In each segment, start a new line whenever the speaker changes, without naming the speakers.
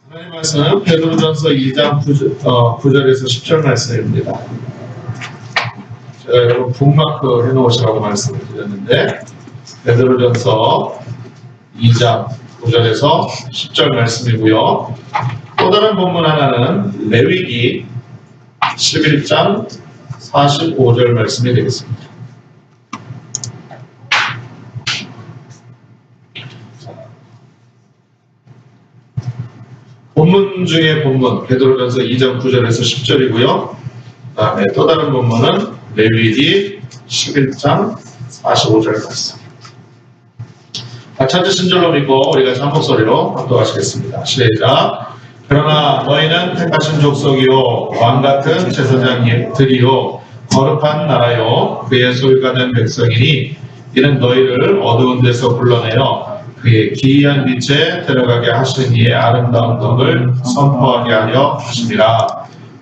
하나님 말씀은 베드로전서 2장 9절에서 10절 말씀입니다. 제가 여러분 북마크 해놓으시라고 말씀을 드렸는데 베드로전서 2장 9절에서 10절 말씀이고요. 또 다른 본문 하나는 레위기 11장 45절 말씀이 되겠습니다. 본문 중에 본문 베드로전서 2장 9절에서 10절이고요. 그 다음에 또 다른 본문은 레위기 11장 45절 말씀. 찾으신 줄로 믿고 우리가 한 목소리로 합독하시겠습니다. 시작. 그러나 너희는 택하신 족속이요 왕같은 제사장들이요 거룩한 나라요 그의 소유가 된 백성이니 이는 너희를 어두운 데서 불러내어 그의 기이한 빛에 들어가게 하신 이의 아름다운 덕을 선포하게 하려 하심이라.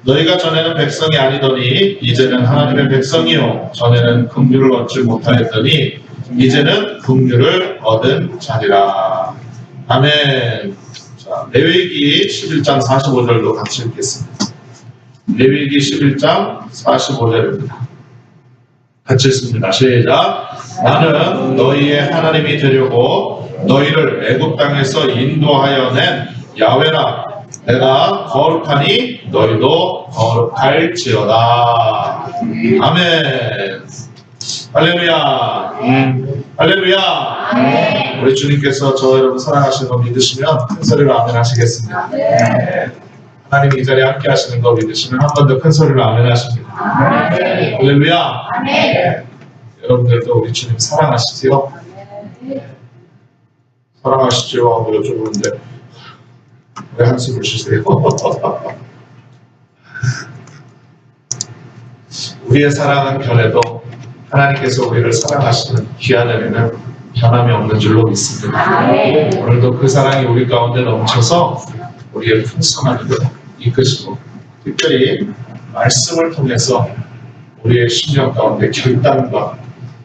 너희가 전에는 백성이 아니더니 이제는 하나님의 백성이요 전에는 긍휼을 얻지 못하였더니 이제는 긍휼을 얻은 자리라. 아멘. 자, 레위기 11장 45절도 같이 읽겠습니다. 레위기 11장 45절입니다. 같이 읽습니다. 시작. 나는 너희의 하나님이 되려고 너희를 애굽 땅에서 인도하여 낸 야훼라. 내가 거룩하니 너희도 거룩할지어다. 아멘. 할렐루야. 할렐루야. 우리 주님께서 저 여러분 사랑하시는 거 믿으시면 큰 소리로 아멘 하시겠습니다. 하나님 이 자리에 함께 하시는 거 믿으시면 한 번 더 큰 소리로 아멘 하십니다. 할렐루야. 여러분들도 우리 주님 사랑하시지요? 사랑하시죠? 하고 여쭤보는데 왜 한숨을 쉬세요? 우리의 사랑은 변해도 하나님께서 우리를 사랑하시는 귀한 은혜는 변함이 없는 줄로 믿습니다. 오늘도 그 사랑이 우리 가운데 넘쳐서 우리의 풍성한 것 이끄시고 특별히 말씀을 통해서 우리의 심령 가운데 결단과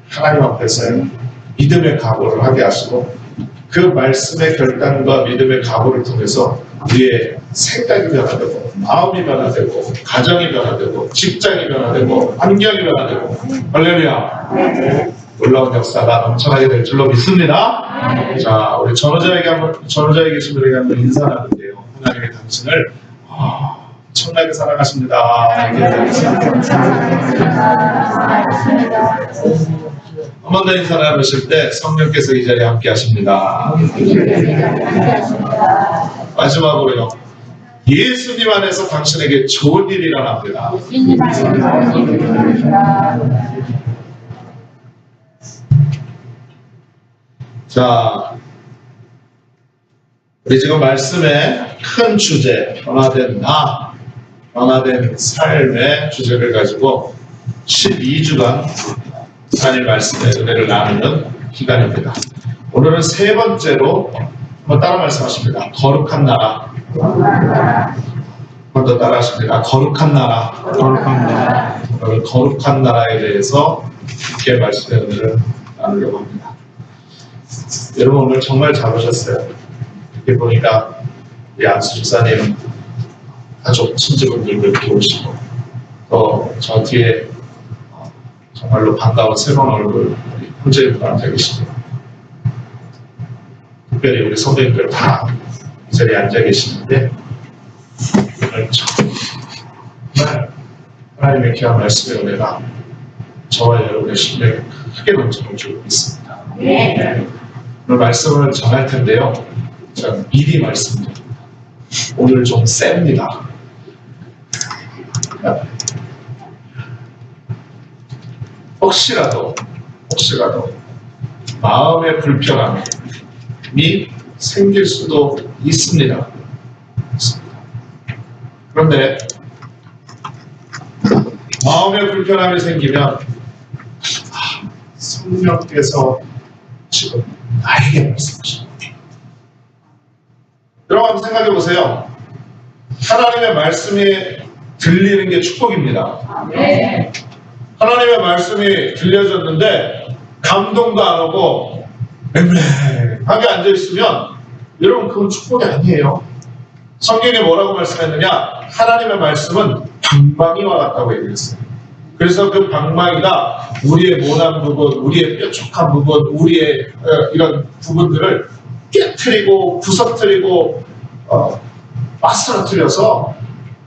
하나님 앞에서의 믿음의 각오를 하게 하시고 그 말씀의 결단과 믿음의 각오를 통해서 우리의 생각이 변화되고 마음이 변화되고 가정이 변화되고 직장이 변화되고 환경이 변화되고 할렐루야 놀라운 역사가 넘쳐나게 될 줄로 믿습니다. 자, 우리 전호자에 계신 분에게 한번 인사 나누는데요. 하나님의 당신을 엄청나게 사랑하십니다. 한 번 더 인사 나누실 때 성령께서 이 자리에 함께 하십니다. 마지막으로요. 예수님 안에서 당신에게 좋은 일이 일어납니다. 자, 우리 지금 말씀의 큰 주제, 변화된 나, 변화된 삶의 주제를 가지고 12주간 하나님 말씀의 은혜를 나누는 기간입니다. 오늘은 세 번째로 한번 따라 말씀하십니다. 거룩한 나라. 한번 더 따라 하십니다. 거룩한 나라. 거룩한 나라. 오늘 거룩한 나라에 대해서 깊게 말씀의 은혜를 나누려고 합니다. 여러분 오늘 정말 잘 오셨어요. 이렇게 보니까 우리 안수 집사님 가족 친지분들도 이렇게 오시고 또 저 뒤에 정말로 반가운 새로운 얼굴 우리 형제분들 앉아 계십니다. 특별히 우리 선배님들 다 이 자리에 앉아 계시는데 오늘 정말 하나님의 귀한 말씀의 은혜가 저와 여러분의 심령에 크게 넘쳐올 줄 믿습니다. 오늘 말씀을 전할 텐데요. 제가 미리 말씀드립니다. 오늘 좀 셉니다. 혹시라도 마음의 불편함이 생길 수도 있습니다. 그런데 마음의 불편함이 생기면 성령께서 지금 나에게 말씀하십니다. 여러분 한번 생각해 보세요. 하나님의 말씀이 들리는 게 축복입니다. 하나님의 말씀이 들려졌는데 감동도 안 오고 맹맹하게 앉아있으면 여러분 그건 축복이 아니에요. 성경에 뭐라고 말씀했느냐? 하나님의 말씀은 방망이와 같다고 얘기했어요. 그래서 그 방망이가 우리의 모난 부분, 우리의 뾰족한 부분, 우리의 이런 부분들을 깨트리고 부서뜨리고 빠스러뜨려서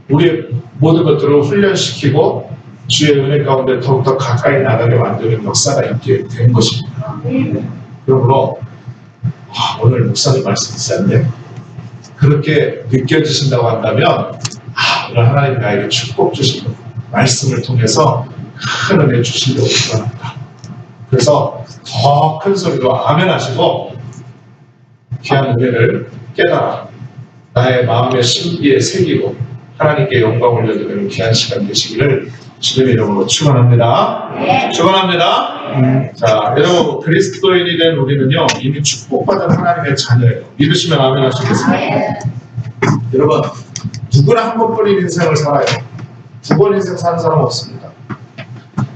우리의 모든 것들을 훈련시키고 주의 은혜 가운데 더욱더 가까이 나가게 만드는 역사가 있게 된 것입니다. 그러므로 오늘 목사님 말씀이 센데 그렇게 느껴지신다고 한다면 오늘 하나님 나에게 축복 주시고 말씀을 통해서 큰 은혜 주시려고 원합니다. 그래서 더 큰 소리로 아멘 하시고 귀한 은혜를 깨달아 나의 마음의 심기에 새기고 하나님께 영광 올려드리는 귀한 시간 되시기를 주님의 이름으로 축원합니다. 축원합니다. 자, 여러분 그리스도인이 된 우리는요 이미 축복받은 하나님의 자녀예요. 믿으시면 아멘 하시겠습니다. 여러분 누구나 한 번뿐인 인생을 살아요. 두 번 인생 사는 사람 없습니다.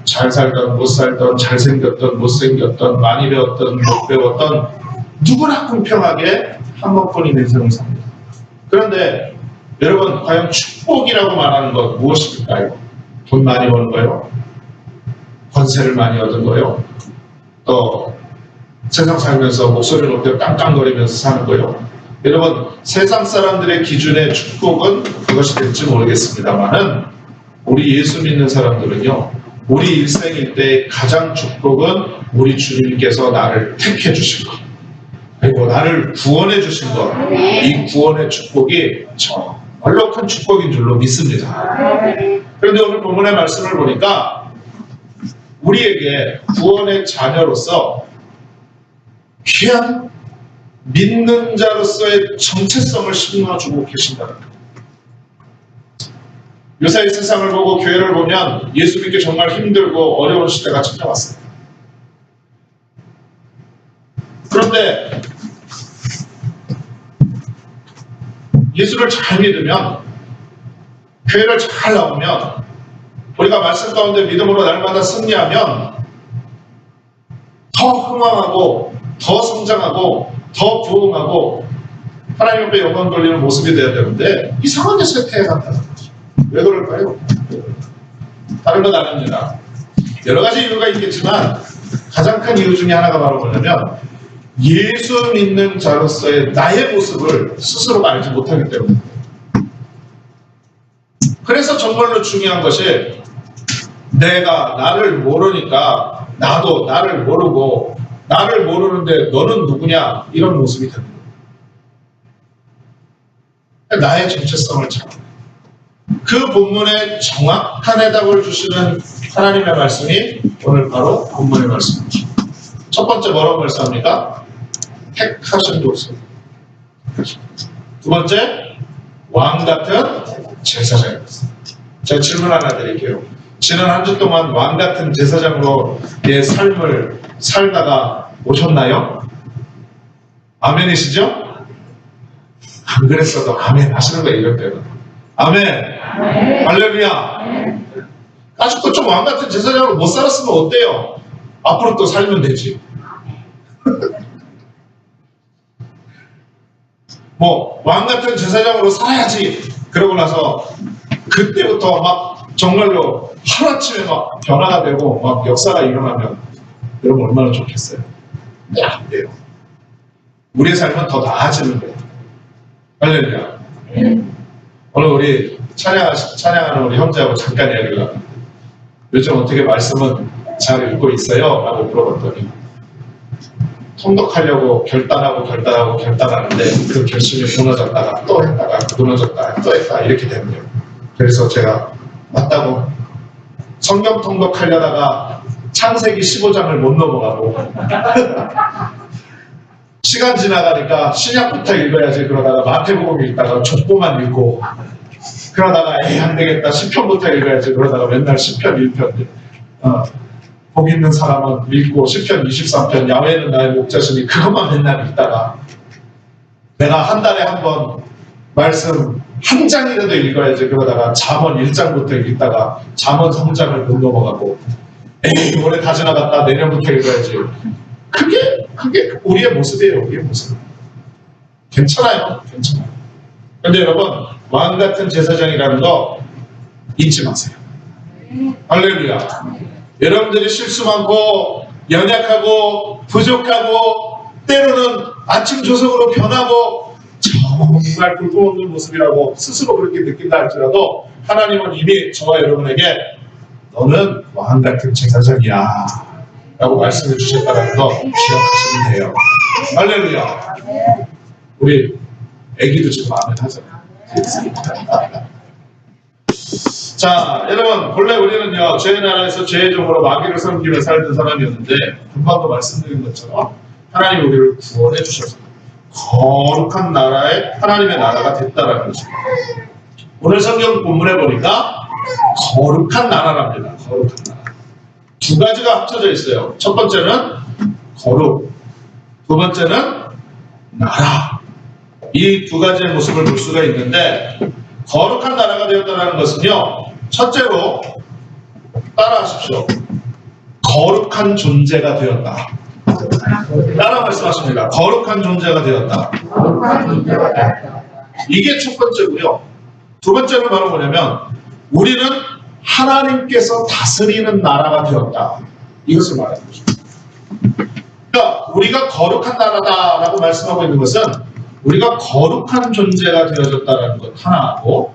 잘 살던 못 살던 잘생겼던 못생겼던 많이 배웠던 못 배웠던 누구나 공평하게 한 번뿐인 인생을 삽니다. 그런데 여러분 과연 축복이라고 말하는 것 무엇일까요? 돈 많이 버는 거요? 권세를 많이 얻은 거요? 또 세상 살면서 목소리 높여 깡깡거리면서 사는 거요? 여러분 세상 사람들의 기준의 축복은 그것이 될지 모르겠습니다만은 우리 예수 믿는 사람들은요 우리 일생일 때 가장 축복은 우리 주님께서 나를 택해 주신 것 그리고 나를 구원해 주신 것 이 구원의 축복이 정말로 큰 축복인 줄로 믿습니다. 그런데 오늘 본문의 말씀을 보니까 우리에게 구원의 자녀로서 귀한 믿는 자로서의 정체성을 심어주고 계신다는 것. 요새 이 세상을 보고 교회를 보면 예수 믿기 정말 힘들고 어려운 시대가 찾아왔어요. 그런데 예수를 잘 믿으면 교회를 잘 나오면 우리가 말씀 가운데 믿음으로 날마다 승리하면 더 흥왕하고 더 성장하고 더 부흥하고 하나님 앞에 영광 돌리는 모습이 되어야 되는데 이상하게 쇠퇴해간다는 거죠. 왜 그럴까요? 다른 건 아닙니다. 여러 가지 이유가 있겠지만 가장 큰 이유 중에 하나가 바로 뭐냐면 예수 믿는 자로서의 나의 모습을 스스로 알지 못하기 때문입니다. 그래서 정말로 중요한 것이 내가 나를 모르니까 나도 나를 모르고 나를 모르는데 너는 누구냐 이런 모습이 됩니다. 나의 정체성을 찾아 그 본문에 정확한 해답을 주시는 하나님의 말씀이 오늘 바로 본문의 말씀이죠. 첫 번째 뭐라고 말씀합니까? 택하신 도서. 두 번째 왕 같은 제사장입니다. 제가 질문 하나 드릴게요. 지난 한 주 동안 왕 같은 제사장으로 내 삶을 살다가 오셨나요? 아멘이시죠? 안 그랬어도 아멘 하시는 거예요. 이럴 때는 아멘. 할렐루야. 아직도 좀 왕 같은 제사장으로 못 살았으면 어때요? 앞으로 또 살면 되지. 뭐 왕 같은 제사장으로 살아야지. 그러고 나서 그때부터 막 정말로 하루아침에 막 변화가 되고 막 역사가 일어나면 여러분 얼마나 좋겠어요. 네, 안 돼요. 우리의 삶은 더 나아지는 거예요. 할렐루야. 오늘 우리 찬양하는 우리 형제하고 잠깐 이야기를 합니다. 요즘 어떻게 말씀은 잘 읽고 있어요? 라고 물어봤더니 통독하려고 결단하는데 그 결심이 무너졌다가 또 했다가 무너졌다가 또 했다 이렇게 되네요. 그래서 제가 맞다고 성경 통독하려다가 창세기 15장을 못 넘어가고 시간 지나가니까 신약부터 읽어야지 그러다가 마태복음 읽다가 족보만 읽고 그러다가 안 되겠다 시편부터 읽어야지 그러다가 맨날 시편 1편 복 있는 사람은 읽고 시편 23편 야훼는 나의 목자시니 그것만 맨날 읽다가 내가 한 달에 한 번 말씀 한 장이라도 읽어야지 그러다가 잠언 1장부터 읽다가 잠언 3장을 못 넘어가고 올해 다 지나갔다 내년부터 읽어야지. 그게 우리의 모습이에요. 우리의 모습. 괜찮아요. 근데 여러분, 왕 같은 제사장이라는 거 잊지 마세요. 할렐루야. 여러분들이 실수 많고 연약하고 부족하고 때로는 아침 조석으로 변하고 정말 굴곡없는 모습이라고 스스로 그렇게 느낀다 할지라도 하나님은 이미 저와 여러분에게 너는 왕 같은 제사장이야 라고 말씀해 주셨다는 거 기억하시면 돼요. 할렐루야. 우리 애기도 지금 아멘 하잖아요. 자, 여러분, 본래 우리는요, 죄의 나라에서 죄의 종으로 마귀를 섬기며 살던 사람이었는데, 금방도 말씀드린 것처럼, 하나님이 우리를 구원해 주셔서, 거룩한 나라에 하나님의 나라가 됐다라는 것입니다. 오늘 성경 본문에 보니까, 거룩한 나라랍니다. 거룩한 나라. 두 가지가 합쳐져 있어요. 첫 번째는 거룩, 두 번째는 나라. 이 두 가지의 모습을 볼 수가 있는데, 거룩한 나라가 되었다는 것은요, 첫째로 따라하십시오. 거룩한 존재가 되었다. 따라 말씀하십니다. 거룩한 존재가 되었다. 이게 첫 번째고요. 두 번째는 바로 뭐냐면 우리는 하나님께서 다스리는 나라가 되었다. 이것을 말하는 것입니다. 그러니까 우리가 거룩한 나라다라고 말씀하고 있는 것은 우리가 거룩한 존재가 되어졌다는 것 하나하고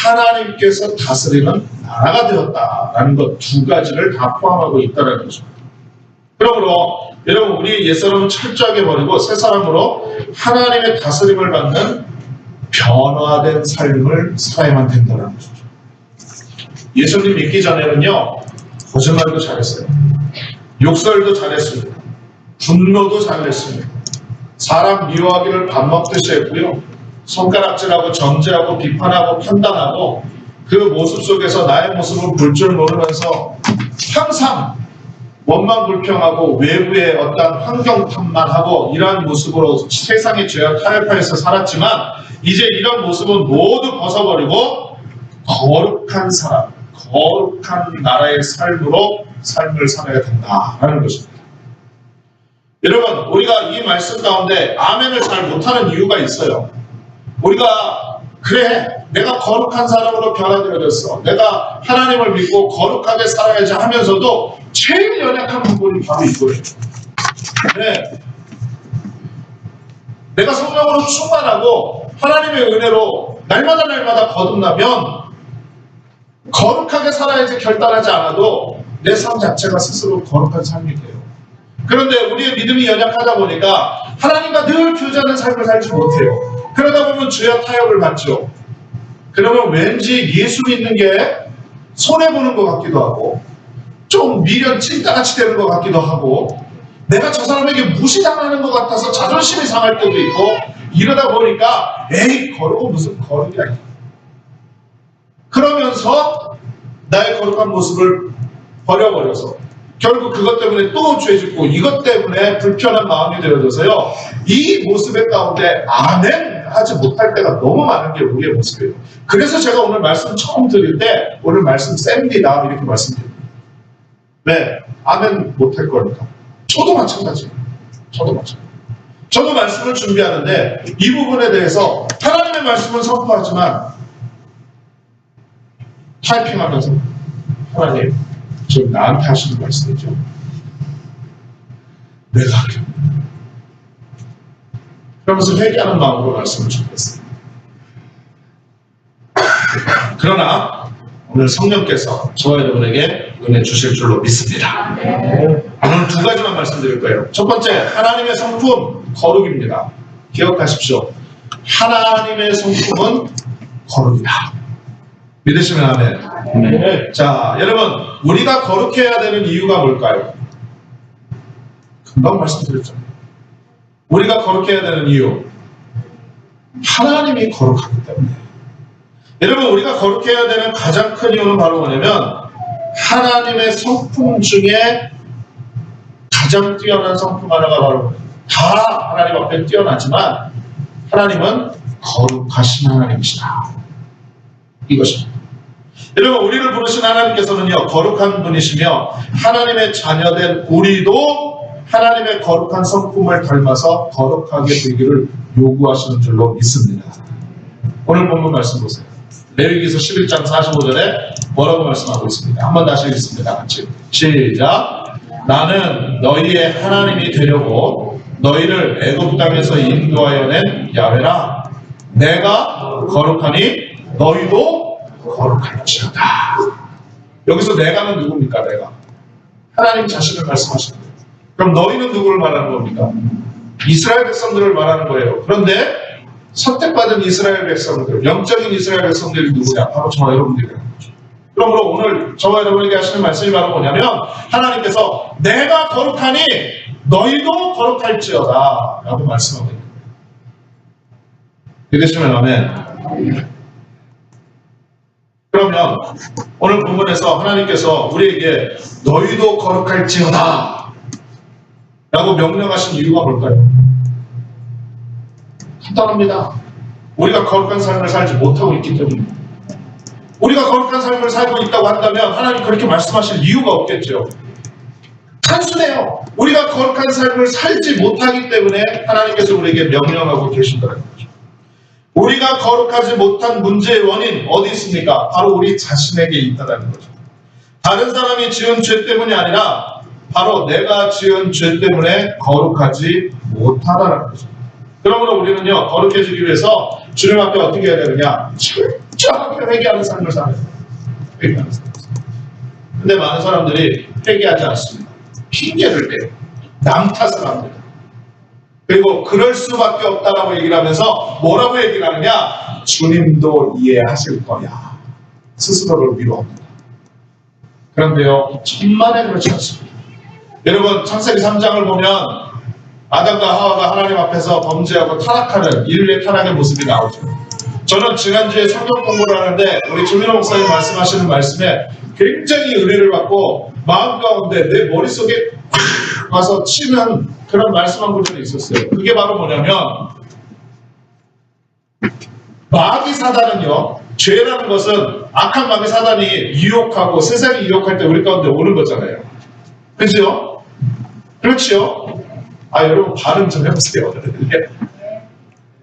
하나님께서 다스리는 나라가 되었다라는 것 두 가지를 다 포함하고 있다는 것입니다. 그러므로 여러분 우리 옛사람은 철저하게 버리고 새 사람으로 하나님의 다스림을 받는 변화된 삶을 살아야만 된다는 것이죠. 예수님 믿기 전에는요 거짓말도 잘했어요. 욕설도 잘했습니다. 분노도 잘했습니다. 사람 미워하기를 밥 먹듯이 했고요. 손가락질하고 정죄하고 비판하고 판단하고 그 모습 속에서 나의 모습을 볼 줄 모르면서 항상 원망불평하고 외부의 어떤 환경 탓만하고 이러한 모습으로 세상의 죄와 타협하여서 살았지만 이제 이런 모습은 모두 벗어버리고 거룩한 사람, 거룩한 나라의 삶으로 삶을 살아야 된다라는 것입니다. 여러분 우리가 이 말씀 가운데 아멘을 잘 못하는 이유가 있어요. 우리가 그래 내가 거룩한 사람으로 변화되어졌어. 내가 하나님을 믿고 거룩하게 살아야지 하면서도 제일 연약한 부분이 바로 이거예요. 네. 내가 성령으로 충만하고 하나님의 은혜로 날마다 거듭나면 거룩하게 살아야지 결단하지 않아도 내 삶 자체가 스스로 거룩한 삶이 돼요. 그런데 우리의 믿음이 연약하다 보니까 하나님과 늘 교제하는 삶을 살지 못해요. 그러다 보면 죄와 타협을 받죠. 그러면 왠지 예수 믿는 게 손해보는 것 같기도 하고 좀 미련 찐따같이 되는 것 같기도 하고 내가 저 사람에게 무시당하는 것 같아서 자존심이 상할 때도 있고 이러다 보니까 에이 거룩은 무슨 거룩이야. 그러면서 나의 거룩한 모습을 버려버려서 결국 그것 때문에 또 죄짓고 이것 때문에 불편한 마음이 되어져서요. 이 모습의 가운데 아멘 하지 못할 때가 너무 많은 게 우리의 모습이에요. 그래서 제가 오늘 말씀 처음 드릴 때 오늘 말씀 셉니다 이렇게 말씀드립니다. 왜? 아멘 못할 거니까. 저도 마찬가지예요. 저도 말씀을 준비하는데 이 부분에 대해서 하나님의 말씀을 선포하지만 타이핑하면서 하나님 지금 나한테 하시는 말씀이죠. 내가 하려. 그러면서 회개하는 마음으로 말씀을 준비했어요. 그러나 오늘 성령께서 저와 여러분에게 은혜 주실 줄로 믿습니다. 오늘 두 가지만 말씀드릴 거예요. 첫 번째, 하나님의 성품 거룩입니다. 기억하십시오. 하나님의 성품은 거룩이다. 믿으시면 아멘. 자, 여러분 우리가 거룩해야 되는 이유가 뭘까요? 금방 말씀드렸잖아요. 우리가 거룩해야 되는 이유 하나님이 거룩하기 때문에. 여러분 우리가 거룩해야 되는 가장 큰 이유는 바로 뭐냐면 하나님의 성품 중에 가장 뛰어난 성품 하나가 바로 다 하나님 앞에 뛰어나지만 하나님은 거룩하신 하나님이시다. 이것입니다. 여러분 우리를 부르신 하나님께서는요 거룩한 분이시며 하나님의 자녀된 우리도 하나님의 거룩한 성품을 닮아서 거룩하게 되기를 요구하시는 줄로 믿습니다. 오늘 본문 말씀 보세요. 레위기서 11장 45절에 뭐라고 말씀하고 있습니다. 한번 다시 읽습니다. 같이 시작. 나는 너희의 하나님이 되려고 너희를 애굽 땅에서 인도하여 낸 야훼라. 내가 거룩하니 너희도 거룩할지어다. 여기서 내가는 누굽니까? 내가 하나님 자신을 말씀하시는 거예요. 그럼 너희는 누구를 말하는 겁니까? 이스라엘 백성들을 말하는 거예요. 그런데 선택받은 이스라엘 백성들, 영적인 이스라엘 백성들이 누구냐? 바로 저와 여러분들이라는 거죠. 그러므로 오늘 저와 여러분에게 하시는 말씀이 바로 뭐냐면 하나님께서 내가 거룩하니 너희도 거룩할지어다 라고 말씀하고 있는 거예요. 믿으시면 아멘. 그러면 오늘 본문에서 하나님께서 우리에게 너희도 거룩할지어다 라고 명령하신 이유가 뭘까요? 간단합니다. 우리가 거룩한 삶을 살지 못하고 있기 때문입니다. 우리가 거룩한 삶을 살고 있다고 한다면 하나님 그렇게 말씀하실 이유가 없겠죠. 단순해요. 우리가 거룩한 삶을 살지 못하기 때문에 하나님께서 우리에게 명령하고 계신다는 거죠. 우리가 거룩하지 못한 문제의 원인 어디 있습니까? 바로 우리 자신에게 있다는 거죠. 다른 사람이 지은 죄 때문이 아니라 바로 내가 지은 죄 때문에 거룩하지 못하다는 거죠. 그러므로 우리는요, 거룩해지기 위해서 주님 앞에 어떻게 해야 되느냐? 철저하게 회개하는 삶을 살아야 돼요. 회개하는 삶을 살아야 돼요. 근데 많은 사람들이 회개하지 않습니다. 핑계를 대요. 남 탓을 합니다. 그리고 그럴 수밖에 없다라고 얘기를 하면서 뭐라고 얘기를 하느냐? 주님도 이해하실 거야. 스스로를 위로합니다. 그런데요, 천만에 그렇지 않습니다. 여러분, 창세기 3장을 보면 아담과 하와가 하나님 앞에서 범죄하고 타락하는 인류의 타락의 모습이 나오죠. 저는 지난주에 성경 공부를 하는데 우리 조민호 목사님 말씀하시는 말씀에 굉장히 은혜를 받고 마음 가운데 내 머릿속에 팍 와서 치는 그런 말씀 한 구절이 있었어요. 그게 바로 뭐냐면 마귀 사단은요, 죄라는 것은 악한 마귀 사단이 유혹하고 세상이 유혹할 때 우리 가운데 오는 거잖아요. 그렇죠? 그렇죠? 여러분 발음 좀 해보세요.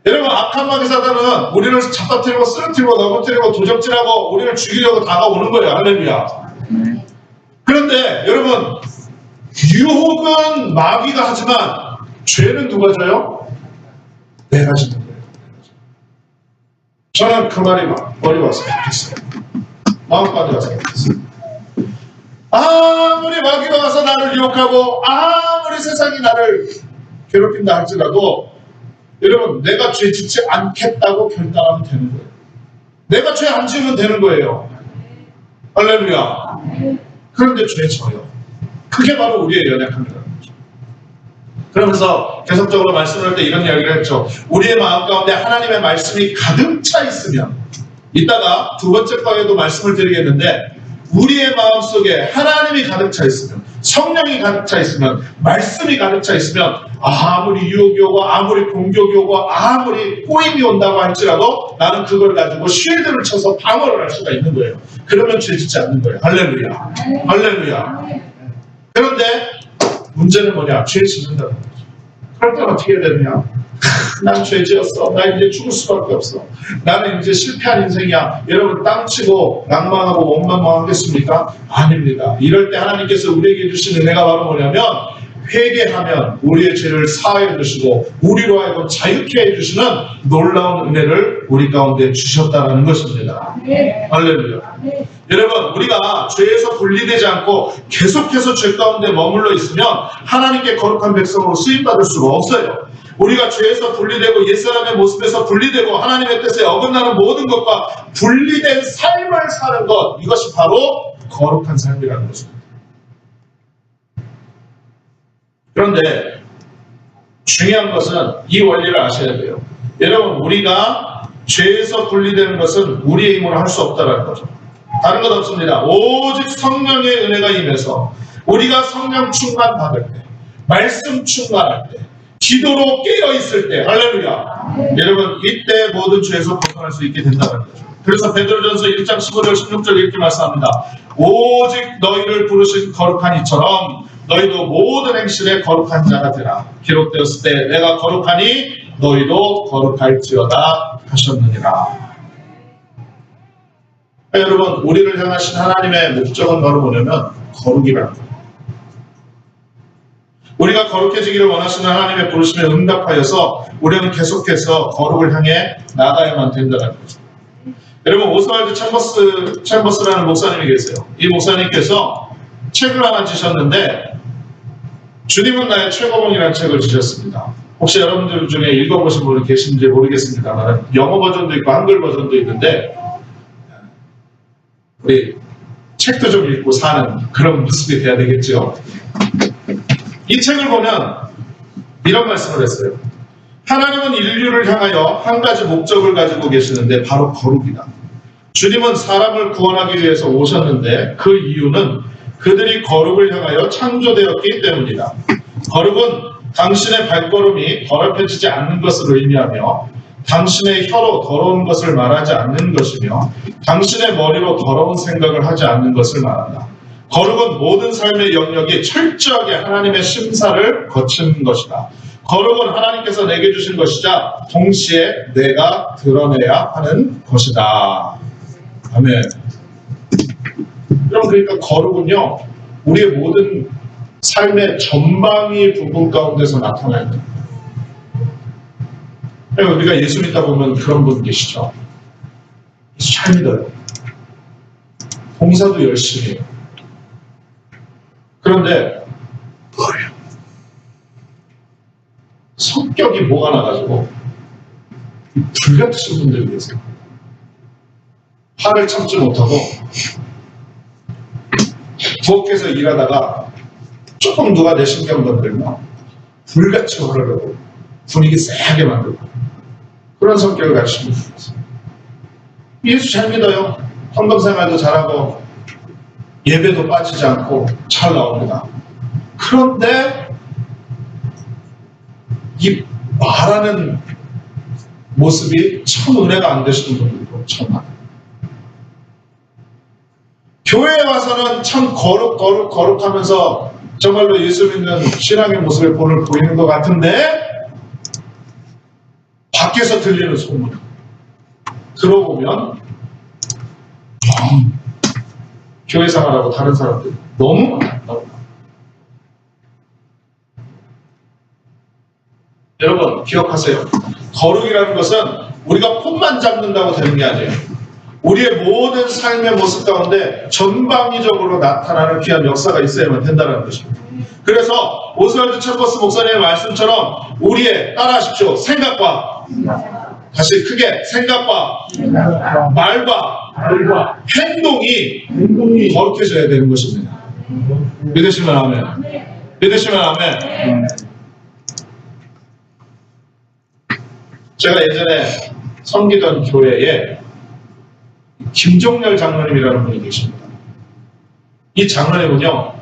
여러분 악한 마귀 사단은 우리를 잡아뜨리고 쓰러뜨리고 넘어뜨리고 도적질하고 우리를 죽이려고 다가오는 거예요. 할렐루야. 그런데 여러분 유혹은 마귀가 하지만 죄는 누가 져요? 내가 짓는 거예요. 저는 그 말이 머리 와서 좋겠어요. 마음까지 와서 좋겠어요. 아무리 마귀가 와서 나를 유혹하고 아무리 세상이 나를 괴롭힌다 할지라도 여러분 내가 죄 짓지 않겠다고 결단하면 되는 거예요. 내가 죄 안 지으면 되는 거예요. 할렐루야. 그런데 죄 져요. 그게 바로 우리의 연약함이라는 거죠. 그러면서 계속적으로 말씀을 할 때 이런 이야기를 했죠. 우리의 마음 가운데 하나님의 말씀이 가득 차 있으면, 이따가 두 번째 거에도 말씀을 드리겠는데, 우리의 마음속에 하나님이 가득 차 있으면, 성령이 가득 차 있으면, 말씀이 가득 차 있으면 아무리 유혹이 오고 아무리 공격이 오고 아무리 꼬임이 온다고 할지라도 나는 그걸 가지고 쉴드를 쳐서 방어를 할 수가 있는 거예요. 그러면 죄 짓지 않는 거예요. 할렐루야. 할렐루야. 그런데 문제는 뭐냐? 죄 짓는다는 거죠. 그럴 때 어떻게 해야 되느냐? 난 죄 지었어. 나 이제 죽을 수밖에 없어. 나는 이제 실패한 인생이야. 여러분 땅치고 낭만하고 원망하겠습니까? 아닙니다. 이럴 때 하나님께서 우리에게 주신 은혜가 바로 뭐냐면 회개하면 우리의 죄를 사하여 주시고 우리로 하여금 자유케 해주시는 놀라운 은혜를 우리 가운데 주셨다는 것입니다. 할렐루야. 여러분 우리가 죄에서 분리되지 않고 계속해서 죄 가운데 머물러 있으면 하나님께 거룩한 백성으로 쓰임받을 수가 없어요. 우리가 죄에서 분리되고 옛사람의 모습에서 분리되고 하나님의 뜻에 어긋나는 모든 것과 분리된 삶을 사는 것, 이것이 바로 거룩한 삶이라는 것입니다. 그런데 중요한 것은 이 원리를 아셔야 돼요. 여러분 우리가 죄에서 분리되는 것은 우리의 힘으로 할 수 없다는 거죠. 다른 것 없습니다. 오직 성령의 은혜가 임해서 우리가 성령 충만 받을 때, 말씀 충만할 때, 기도로 깨어있을 때, 할렐루야. 여러분 이때 모든 죄에서 벗어날 수 있게 된다는 거죠. 그래서 베드로전서 1장 15절 16절 이렇게 말씀합니다. 오직 너희를 부르신 거룩한 이처럼 너희도 모든 행실에 거룩한 자가 되라. 기록되었을 때 내가 거룩하니 너희도 거룩할지어다 하셨느니라. 여러분, 우리를 향하신 하나님의 목적은 바로 뭐냐면 거룩이라는 거예요. 우리가 거룩해지기를 원하시는 하나님의 부르심에 응답하여서 우리는 계속해서 거룩을 향해 나가야만 된다는 거죠. 여러분, 오스왈드 챔버스라는 목사님이 계세요. 이 목사님께서 책을 하나 지셨는데 주님은 나의 최고봉이라는 책을 지셨습니다. 혹시 여러분들 중에 읽어보신 분이 계신지 모르겠습니다만 영어 버전도 있고 한글 버전도 있는데 우리 책도 좀 읽고 사는 그런 모습이 돼야 되겠죠. 이 책을 보면 이런 말씀을 했어요. 하나님은 인류를 향하여 한 가지 목적을 가지고 계시는데 바로 거룩이다. 주님은 사람을 구원하기 위해서 오셨는데 그 이유는 그들이 거룩을 향하여 창조되었기 때문이다. 거룩은 당신의 발걸음이 더럽혀지지 않는 것을 의미하며 당신의 혀로 더러운 것을 말하지 않는 것이며 당신의 머리로 더러운 생각을 하지 않는 것을 말한다. 거룩은 모든 삶의 영역이 철저하게 하나님의 심사를 거치는 것이다. 거룩은 하나님께서 내게 주신 것이자 동시에 내가 드러내야 하는 것이다. 아멘. 여러분, 그러니까 거룩은요, 우리의 모든 삶의 전방위 부분 가운데서 나타나야 돼요. 우리가 예수 믿다 보면 그런 분 계시죠. 예수 잘 믿어요. 봉사도 열심히 해요. 그런데 성격이 뭐가 나가지고 불같으신 분들이 계세요. 화를 참지 못하고 부엌에서 일하다가 조금 누가 내 신경 건들면 불같이 화를 내고 분위기 쎄하게 만들고 그런 성격을 가지신 분들이 있어요. 예수 잘 믿어요. 헌금 생활도 잘하고 예배도 빠지지 않고 잘 나옵니다. 그런데 이 말하는 모습이 참 은혜가 안 되시는 분들도 참 많아요. 교회에 와서는 참 거룩하면서 정말로 예수 믿는 신앙의 모습을 보이는 것 같은데 밖에서 들리는 소문 들어보면 교회 생활하고 다른 사람들 너무 많아요. 여러분 기억하세요. 거룩이라는 것은 우리가 폼만 잡는다고 되는 게 아니에요. 우리의 모든 삶의 모습 가운데 전방위적으로 나타나는 귀한 역사가 있어야만 된다는 것입니다. 그래서 오스왈드 챔버스 목사님의 말씀처럼 우리의 따라하십시오. 생각과 다시 크게 생각과 말과 행동이 거룩해져야 되는 것입니다. 믿으시면 아멘. 믿으시면 아멘. 제가 예전에 섬기던 교회에 김종렬 장로님이라는 분이 계십니다. 이 장로님은요,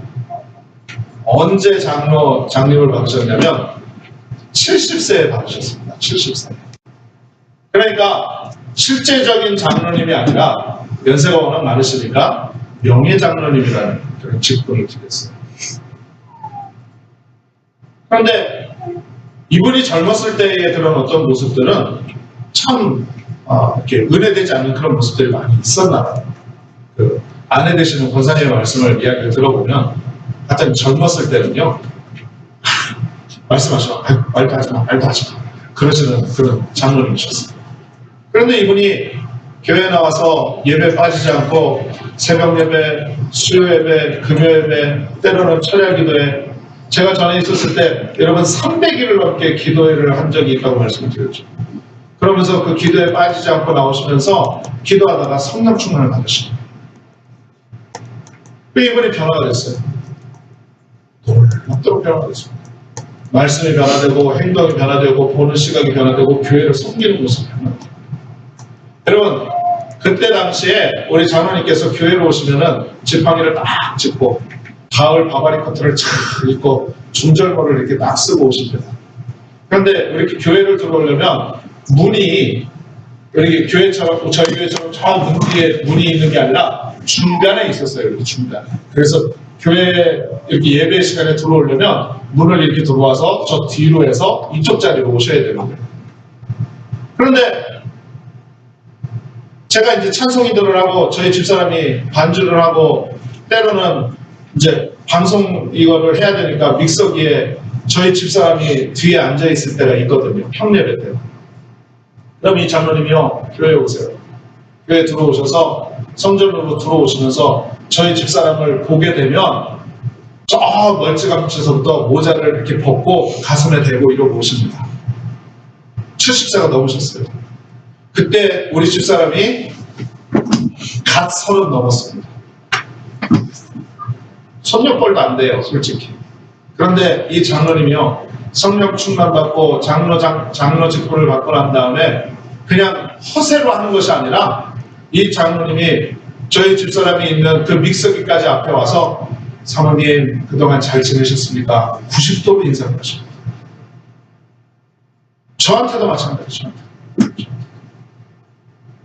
언제 장님을 받으셨냐면 70세에 받으셨습니다. 70세. 그러니까 실제적인 장로님이 아니라 연세가 워낙 많으시니까 명예장로님이라는 그런 직분을 드렸어요. 그런데 이분이 젊었을 때에 그런 어떤 모습들은 참 이렇게 은혜되지 않는 그런 모습들이 많이 있었나 봐요. 그 아내 되시는 권사님의 말씀을 이야기를 들어보면 하여튼 젊었을 때는요 말씀하시면 말도 하지 마 그러시는 그런 장로님이셨어요. 그런데 이분이 교회에 나와서 예배 빠지지 않고 새벽 예배, 수요 예배, 금요 예배, 때로는 철야 기도회, 제가 전에 있었을 때 여러분 300일을 넘게 기도회를 한 적이 있다고 말씀을 드렸죠. 그러면서 그 기도에 빠지지 않고 나오시면서 기도하다가 성령 충만을 받으십니다. 이분이 변화가 됐어요. 놀랍도록 변화가 됐습니다. 말씀이 변화되고 행동이 변화되고 보는 시각이 변화되고 교회를 섬기는 모습이 변화되고. 여러분 그때 당시에 우리 장로님께서 교회로 오시면은 지팡이를 딱 짚고 가을 바바리 코트를 쫙 입고 중절모를 이렇게 딱 쓰고 오십니다. 그런데 이렇게 교회를 들어오려면 문이 이렇게 교회처럼 저희 교회처럼 저 문 뒤에 문이 있는 게 아니라 중간에 있었어요. 이렇게 중간에. 그래서 교회 이렇게 예배 시간에 들어오려면 문을 이렇게 들어와서 저 뒤로 해서 이쪽 자리로 오셔야 되는 거예요. 그런데 제가 이제 찬송이들을 하고 저희 집사람이 반주를 하고 때로는 이제 방송 이거를 해야 되니까 믹서기에 저희 집사람이 뒤에 앉아 있을 때가 있거든요. 평예배 때. 그럼 이 장로님이요, 교회에 오세요. 교회에 들어오셔서 성전으로 들어오시면서 저희 집사람을 보게 되면 저 멀찌감치에서부터 모자를 이렇게 벗고 가슴에 대고 이러고 오십니다. 70세가 넘으셨어요. 그때 우리 집사람이 갓 30 넘었습니다. 손녀뻘도 안 돼요, 솔직히. 그런데 이 장로님이요, 성령 충만받고 장로 직분을 받고 난 다음에 그냥 허세로 하는 것이 아니라 이 장로님이 저희 집사람이 있는 그 믹서기까지 앞에 와서 사모님 그동안 잘 지내셨습니까? 90도로 인사를 하십니다. 저한테도 마찬가지죠.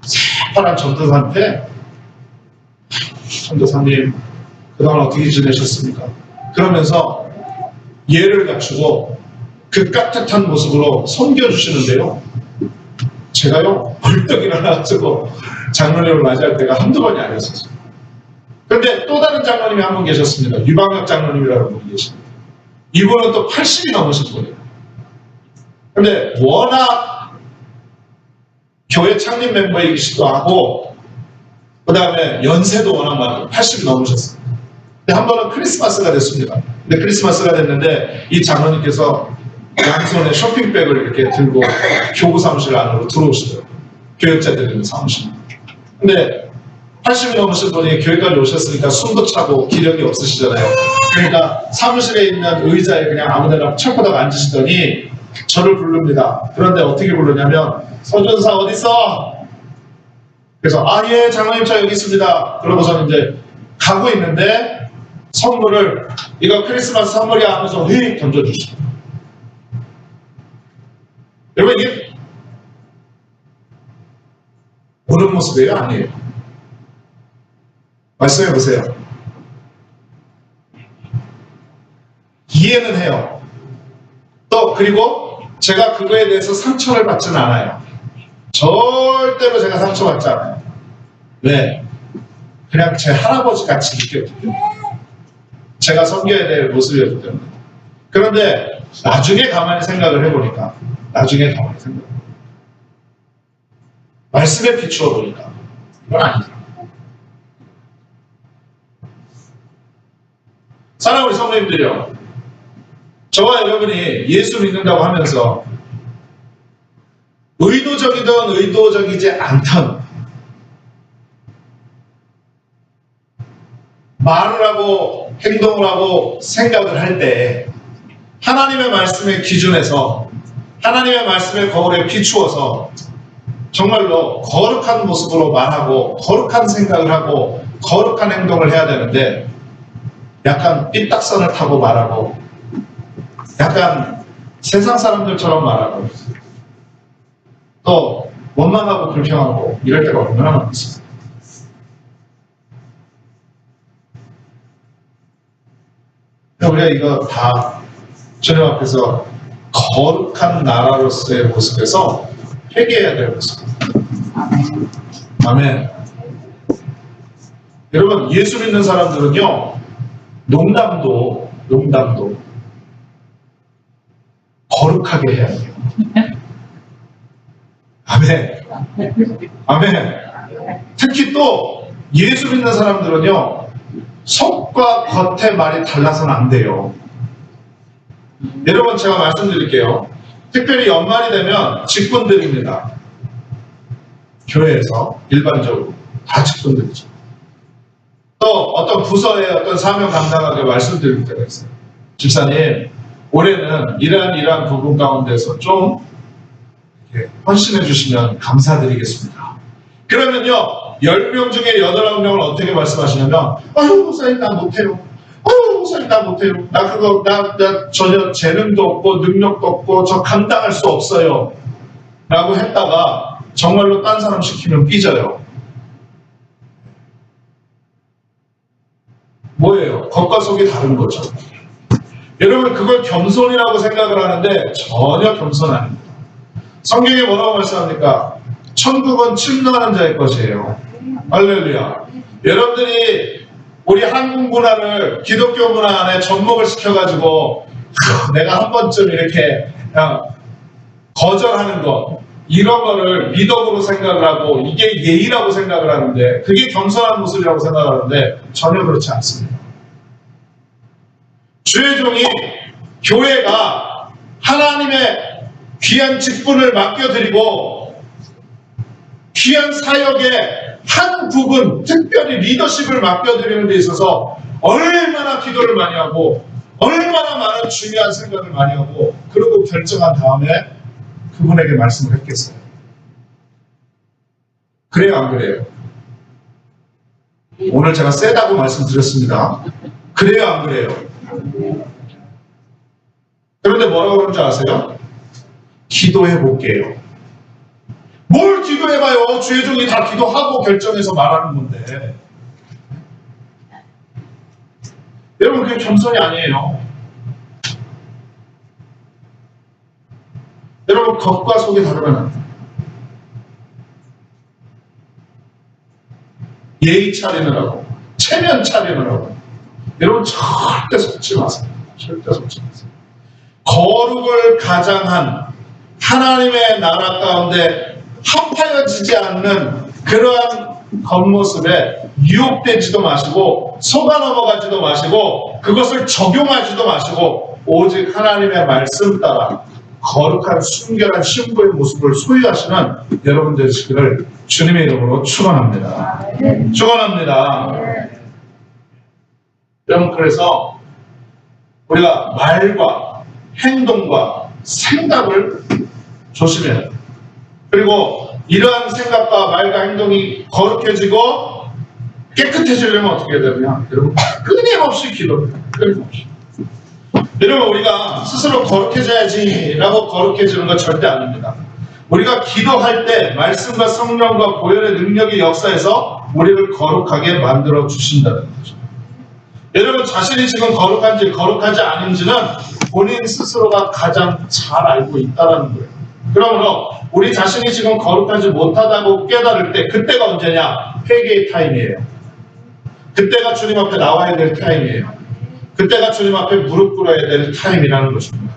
새파란 전도사한테 전도사님 그동안 어떻게 지내셨습니까? 그러면서 예를 갖추고 그 깍듯한 모습으로 섬겨주시는데요. 제가요 벌떡 일어나가지고 장로님을 맞이할 때가 한두 번이 아니었어요. 그런데 또 다른 장로님이 한 분 계셨습니다. 유방혁 장로님이라는 분이 계십니다. 이분은 또 80이 넘으신 분이에요. 그런데 워낙 교회 창립 멤버이기도 하고 그 다음에 연세도 워낙 많고 80이 넘으셨어요. 근데 한 번은 크리스마스가 됐습니다. 근데 크리스마스가 됐는데 이 장로님께서 양손에 쇼핑백을 이렇게 들고 교구 사무실 안으로 들어오시더라고요. 교역자들 있는 사무실. 근데 80이 넘으신 분이 교회까지 오셨으니까 숨도 차고 기력이 없으시잖아요. 그러니까 사무실에 있는 의자에 그냥 아무데나 철거덕 앉으시더니 저를 부릅니다. 그런데 어떻게 부르냐면 서준사 어딨어? 그래서 예 장로님 저 여기 있습니다. 그러고서 이제 가고 있는데 선물을 이거 크리스마스 선물이야 하면서 휙 던져주시고 여러분 이게 보는 모습이에요? 아니에요? 말씀해 보세요. 이해는 해요. 또 그리고 제가 그거에 대해서 상처를 받지는 않아요. 절대로 제가 상처받지 않아요. 왜? 그냥 제 할아버지 같이 느꼈거든요. 제가 섬겨야 될 모습이었기 때문에. 그런데 나중에 가만히 생각을 해보니까 말씀에 비추어 보니까 이건 아니죠. 사랑하는 우리 성도님들이요, 저와 여러분이 예수 믿는다고 하면서 의도적이든 의도적이지 않든 말을 하고 행동을 하고 생각을 할 때 하나님의 말씀의 기준에서 하나님의 말씀의 거울에 비추어서 정말로 거룩한 모습으로 말하고 거룩한 생각을 하고 거룩한 행동을 해야 되는데 약간 삐딱선을 타고 말하고 약간 세상 사람들처럼 말하고 또 원망하고 불평하고 이럴 때가 얼마나 많습니까? 우리가 이거 다 주님 앞에서 거룩한 나라로서의 모습에서 회개해야 될 모습입니다. 아멘. 여러분 예수 믿는 사람들은요 농담도 거룩하게 해야 돼요. 아멘. 아멘. 특히 또 예수 믿는 사람들은요 속과 겉의 말이 달라서는 안 돼요. 여러분 제가 말씀드릴게요. 특별히 연말이 되면 직분드립니다. 교회에서 일반적으로 다 직분드리죠. 또 어떤 부서에 어떤 사명 감당하게 말씀드릴 때가 있어요. 집사님 올해는 이러한 부분 가운데서 좀 헌신해 주시면 감사드리겠습니다. 그러면요 10명 중에 8명을 어떻게 말씀하시냐면 목사님 나 못해요. 목사님 나 못해요. 나 전혀 재능도 없고 능력도 없고 저 감당할 수 없어요 라고 했다가 정말로 딴 사람 시키면 삐져요. 뭐예요? 겉과 속이 다른 거죠. 여러분 그걸 겸손이라고 생각을 하는데 전혀 겸손 아닙니다. 성경에 뭐라고 말씀합니까? 천국은 침노하는 자의 것이에요. 할렐루야. 여러분들이 우리 한국 문화를 기독교 문화 안에 접목을 시켜가지고 내가 한 번쯤 이렇게 그냥 거절하는 것, 이런 거를 미덕으로 생각을 하고 이게 예의라고 생각을 하는데, 그게 겸손한 모습이라고 생각하는데 전혀 그렇지 않습니다. 주의 종이 교회가 하나님의 귀한 직분을 맡겨드리고 귀한 사역의 한 부분, 특별히 리더십을 맡겨드리는 데 있어서 얼마나 기도를 많이 하고 얼마나 많은 중요한 생각을 많이 하고 그러고 결정한 다음에 그분에게 말씀을 했겠어요. 그래요, 안 그래요? 오늘 제가 세다고 말씀드렸습니다. 그래요, 안 그래요? 그런데 뭐라고 그러는지 아세요? 기도해 볼게요. 뭘 기도해봐요? 주의 종이 다 기도하고 결정해서 말하는 건데. 여러분, 그게 겸손이 아니에요. 여러분, 겉과 속이 다르면 안 돼요. 예의 차리느라고, 체면 차리느라고. 여러분, 절대 속지 마세요. 절대 속지 마세요. 거룩을 가장한 하나님의 나라 가운데 한파여지지 않는 그러한 겉모습에 유혹되지도 마시고 속아 넘어가지도 마시고 그것을 적용하지도 마시고 오직 하나님의 말씀 따라 거룩한 순결한 신부의 모습을 소유하시는 여러분들 되시기를 주님의 이름으로 축원합니다. 축원합니다. 여러분, 그래서 우리가 말과 행동과 생각을 조심해야 돼요. 그리고 이러한 생각과 말과 행동이 거룩해지고 깨끗해지려면 어떻게 해야 되냐? 여러분, 끊임없이 기도해요. 끊임없이. 여러분, 우리가 스스로 거룩해져야지라고 거룩해지는 건 절대 아닙니다. 우리가 기도할 때 말씀과 성령과 보혈의 능력이 역사해서 우리를 거룩하게 만들어 주신다는 거죠. 여러분, 자신이 지금 거룩한지 거룩하지 않은지는 본인 스스로가 가장 잘 알고 있다는 거예요. 그러므로 우리 자신이 지금 거룩하지 못하다고 깨달을 때, 그때가 언제냐? 회개의 타임이에요. 그때가 주님 앞에 나와야 될 타임이에요. 그때가 주님 앞에 무릎 꿇어야 될 타임이라는 것입니다.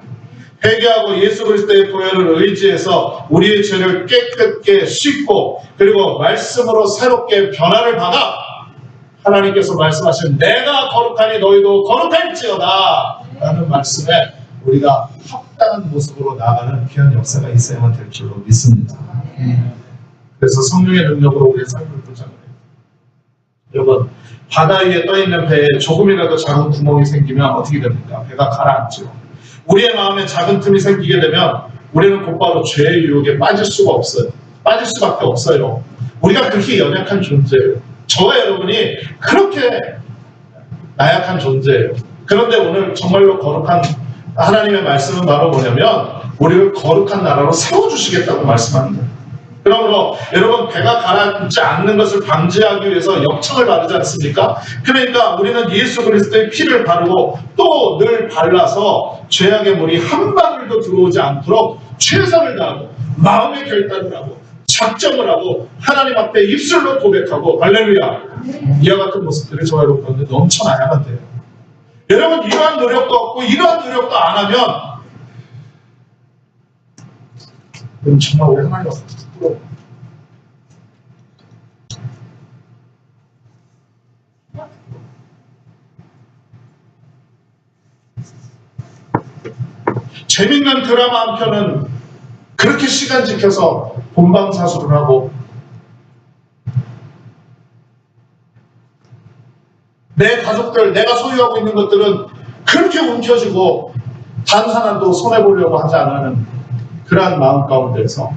회개하고 예수 그리스도의 보혈을 의지해서 우리의 죄를 깨끗게 씻고 그리고 말씀으로 새롭게 변화를 받아 하나님께서 말씀하신 내가 거룩하니 너희도 거룩할지어다 라는 말씀에 우리가 합당한 모습으로 나아가는 귀한 역사가 있어야만 될 줄로 믿습니다. 그래서 성령의 능력으로 우리의 삶을 보장해요. 여러분, 바다 위에 떠있는 배에 조금이라도 작은 구멍이 생기면 어떻게 됩니까? 배가 가라앉죠. 우리의 마음에 작은 틈이 생기게 되면 우리는 곧바로 죄의 유혹에 빠질 수가 없어요. 빠질 수밖에 없어요. 우리가 그렇게 연약한 존재예요. 저와 여러분이 그렇게 나약한 존재예요. 그런데 오늘 정말로 거룩한 하나님의 말씀은 바로 뭐냐면 우리를 거룩한 나라로 세워주시겠다고 말씀하는 거예요. 그러므로 여러분, 배가 가라앉지 않는 것을 방지하기 위해서 역청을 바르지 않습니까? 그러니까 우리는 예수 그리스도의 피를 바르고 또 늘 발라서 죄악의 물이 한 방울도 들어오지 않도록 최선을 다하고 마음의 결단을 하고 작정을 하고 하나님 앞에 입술로 고백하고 할렐루야, 이와 같은 모습들을 저와 여러분 가운데 넘쳐나야만 돼요. 여러분, 이러한 노력도 없고 이러한 노력도 안 하면 그럼 정말 우리 하나님 앞에 부끄러워. 재밌는 드라마 한 편은 그렇게 시간 지켜서 본방사수를 하고 내 가족들, 내가 소유하고 있는 것들은 그렇게 움켜쥐고 단 하나도 손해보려고 하지 않는 그러한 마음 가운데서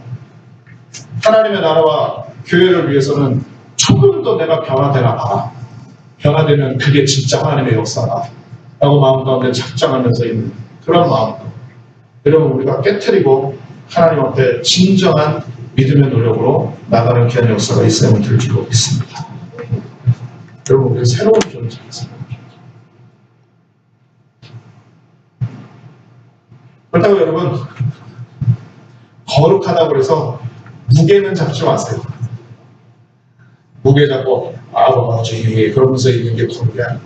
하나님의 나라와 교회를 위해서는 조금 더 내가 변화되나 봐라. 변화되면 그게 진짜 하나님의 역사다 라고 마음 가운데 작정하면서 있는 그런 마음. 여러분, 우리가 깨트리고 하나님 앞에 진정한 믿음의 노력으로 나가는 귀한 역사가 있어야만 될 줄로 믿습니다. 여러분, 우리 새로운 존재입니다. 그렇다고 여러분, 거룩하다고 해서 무게는 잡지 마세요. 무게 잡고 주님이 그러면서 있는 게 거룩이 아니에요.